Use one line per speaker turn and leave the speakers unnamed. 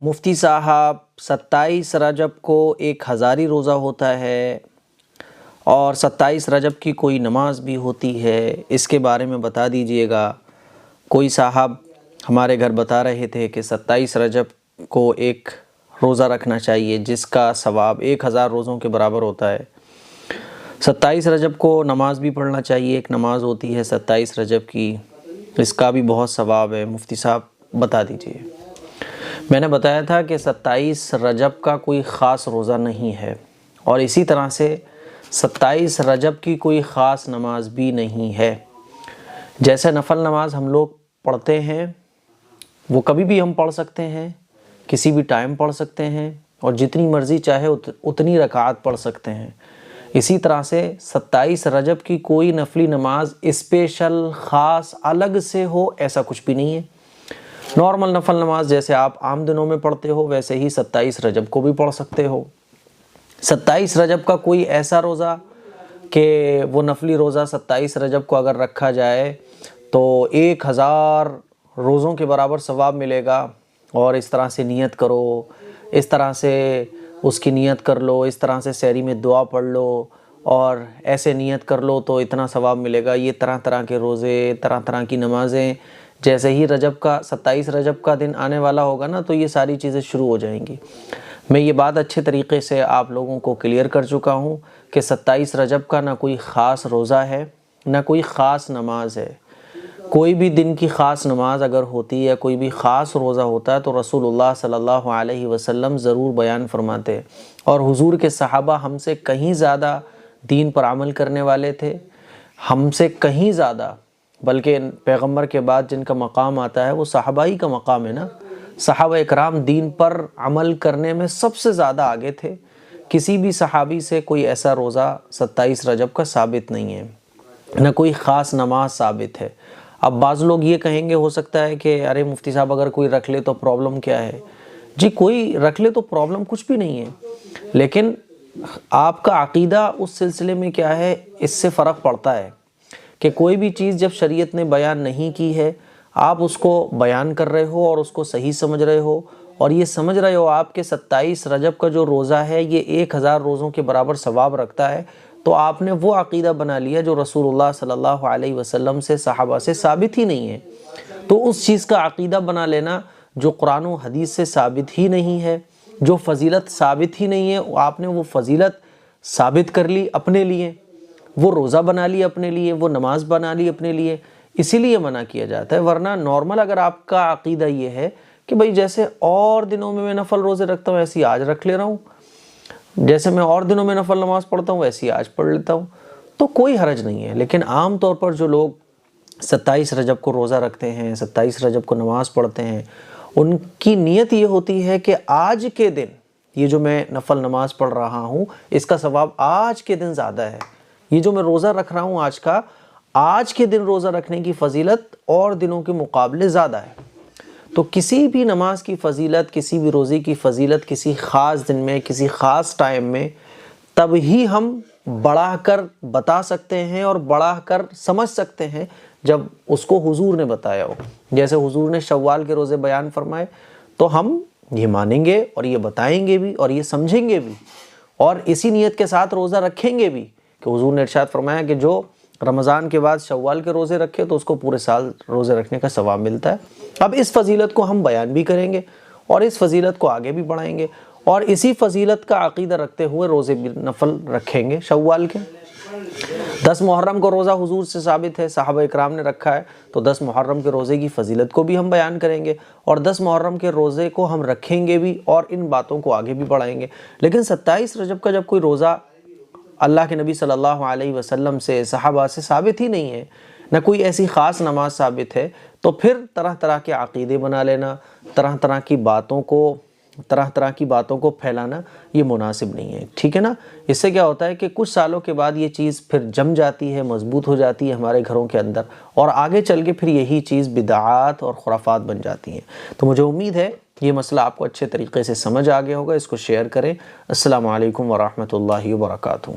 مفتی صاحب 27 رجب کو ایک ہزاری روزہ ہوتا ہے اور 27 رجب کی کوئی نماز بھی ہوتی ہے، اس کے بارے میں بتا دیجئے گا۔ کوئی صاحب ہمارے گھر بتا رہے تھے کہ 27 رجب کو ایک روزہ رکھنا چاہیے جس کا ثواب 1000 روزوں کے برابر ہوتا ہے۔ 27 رجب کو نماز بھی پڑھنا چاہیے، ایک نماز ہوتی ہے 27 رجب کی، اس کا بھی بہت ثواب ہے۔ مفتی صاحب بتا دیجئے۔ میں نے بتایا تھا کہ 27 رجب کا کوئی خاص روزہ نہیں ہے، اور اسی طرح سے 27 رجب کی کوئی خاص نماز بھی نہیں ہے۔ جیسے نفل نماز ہم لوگ پڑھتے ہیں وہ کبھی بھی ہم پڑھ سکتے ہیں، کسی بھی ٹائم پڑھ سکتے ہیں، اور جتنی مرضی چاہے اتنی رکعات پڑھ سکتے ہیں۔ اسی طرح سے 27 رجب کی کوئی نفلی نماز اسپیشل خاص الگ سے ہو ایسا کچھ بھی نہیں ہے۔ نارمل نفل نماز جیسے آپ عام دنوں میں پڑھتے ہو ویسے ہی 27 رجب کو بھی پڑھ سکتے ہو۔ 27 رجب کا کوئی ایسا روزہ کہ وہ نفلی روزہ 27 رجب کو اگر رکھا جائے تو 1000 روزوں کے برابر ثواب ملے گا، اور اس طرح سے نیت کرو، اس طرح سے اس کی نیت کر لو، اس طرح سے سحری میں دعا پڑھ لو اور ایسے نیت کر لو تو اتنا ثواب ملے گا۔ یہ طرح طرح کے روزے، طرح طرح کی نمازیں، جیسے ہی رجب کا 27 رجب کا دن آنے والا ہوگا نا تو یہ ساری چیزیں شروع ہو جائیں گی۔ میں یہ بات اچھے طریقے سے آپ لوگوں کو کلیئر کر چکا ہوں کہ 27 رجب کا نہ کوئی خاص روزہ ہے نہ کوئی خاص نماز ہے۔ کوئی بھی دن کی خاص نماز اگر ہوتی ہے، کوئی بھی خاص روزہ ہوتا ہے تو رسول اللہ صلی اللہ علیہ وسلم ضرور بیان فرماتے، اور حضور کے صحابہ ہم سے کہیں زیادہ دین پر عمل کرنے والے تھے، ہم سے کہیں زیادہ، بلکہ پیغمبر کے بعد جن کا مقام آتا ہے وہ صحابہ ہی کا مقام ہے نا۔ صحابہ اکرام دین پر عمل کرنے میں سب سے زیادہ آگے تھے۔ کسی بھی صحابی سے کوئی ایسا روزہ 27 رجب کا ثابت نہیں ہے، نہ کوئی خاص نماز ثابت ہے۔ اب بعض لوگ یہ کہیں گے ہو سکتا ہے کہ ارے مفتی صاحب اگر کوئی رکھ لے تو پرابلم کیا ہے؟ جی کوئی رکھ لے تو پرابلم کچھ بھی نہیں ہے، لیکن آپ کا عقیدہ اس سلسلے میں کیا ہے اس سے فرق پڑتا ہے کہ کوئی بھی چیز جب شریعت نے بیان نہیں کی ہے آپ اس کو بیان کر رہے ہو اور اس کو صحیح سمجھ رہے ہو، اور یہ سمجھ رہے ہو آپ کے 27 رجب کا جو روزہ ہے یہ 1000 روزوں کے برابر ثواب رکھتا ہے، تو آپ نے وہ عقیدہ بنا لیا جو رسول اللہ صلی اللہ علیہ وسلم سے صحابہ سے ثابت ہی نہیں ہے۔ تو اس چیز کا عقیدہ بنا لینا جو قرآن و حدیث سے ثابت ہی نہیں ہے، جو فضیلت ثابت ہی نہیں ہے، آپ نے وہ فضیلت ثابت کر لی اپنے لیے، وہ روزہ بنا لی اپنے لیے، وہ نماز بنا لی اپنے لیے، اسی لیے منع کیا جاتا ہے۔ ورنہ نارمل اگر آپ کا عقیدہ یہ ہے کہ بھئی جیسے اور دنوں میں نفل روزے رکھتا ہوں ایسی آج رکھ لے رہا ہوں، جیسے میں اور دنوں میں نفل نماز پڑھتا ہوں ویسی آج پڑھ لیتا ہوں، تو کوئی حرج نہیں ہے۔ لیکن عام طور پر جو لوگ 27 رجب کو روزہ رکھتے ہیں، 27 رجب کو نماز پڑھتے ہیں، ان کی نیت یہ ہوتی ہے کہ آج کے دن یہ جو میں نفل نماز پڑھ رہا ہوں اس کا ثواب آج کے دن زیادہ ہے، یہ جو میں روزہ رکھ رہا ہوں آج کے دن روزہ رکھنے کی فضیلت اور دنوں کے مقابلے زیادہ ہے۔ تو کسی بھی نماز کی فضیلت، کسی بھی روزے کی فضیلت کسی خاص دن میں، کسی خاص ٹائم میں تب ہی ہم بڑھا کر بتا سکتے ہیں اور بڑھا کر سمجھ سکتے ہیں جب اس کو حضور نے بتایا ہو۔ جیسے حضور نے شوال کے روزے بیان فرمائے تو ہم یہ مانیں گے اور یہ بتائیں گے بھی اور یہ سمجھیں گے بھی، اور اسی نیت کے ساتھ روزہ رکھیں گے بھی کہ حضور نے ارشاد فرمایا کہ جو رمضان کے بعد شوال کے روزے رکھے تو اس کو پورے سال روزے رکھنے کا ثواب ملتا ہے۔ اب اس فضیلت کو ہم بیان بھی کریں گے اور اس فضیلت کو آگے بھی بڑھائیں گے، اور اسی فضیلت کا عقیدہ رکھتے ہوئے روزے بھی نفل رکھیں گے شوال کے۔ 10 محرم کو روزہ حضور سے ثابت ہے، صحابہ اکرام نے رکھا ہے، تو 10 محرم کے روزے کی فضیلت کو بھی ہم بیان کریں گے، اور 10 محرم کے روزے کو ہم رکھیں گے بھی اور ان باتوں کو آگے بھی بڑھائیں گے۔ لیکن 27 رجب کا جب کوئی روزہ اللہ کے نبی صلی اللہ علیہ وسلم سے، صحابہ سے ثابت ہی نہیں ہے، نہ کوئی ایسی خاص نماز ثابت ہے، تو پھر طرح طرح کے عقیدے بنا لینا، طرح طرح کی باتوں کو پھیلانا یہ مناسب نہیں ہے، ٹھیک ہے نا۔ اس سے کیا ہوتا ہے کہ کچھ سالوں کے بعد یہ چیز پھر جم جاتی ہے، مضبوط ہو جاتی ہے ہمارے گھروں کے اندر، اور آگے چل کے پھر یہی چیز بدعات اور خرافات بن جاتی ہیں۔ تو مجھے امید ہے یہ مسئلہ آپ کو اچھے طریقے سے سمجھ آ گیا ہوگا، اس کو شیئر کریں۔ السلام علیکم ورحمۃ اللہ وبرکاتہ۔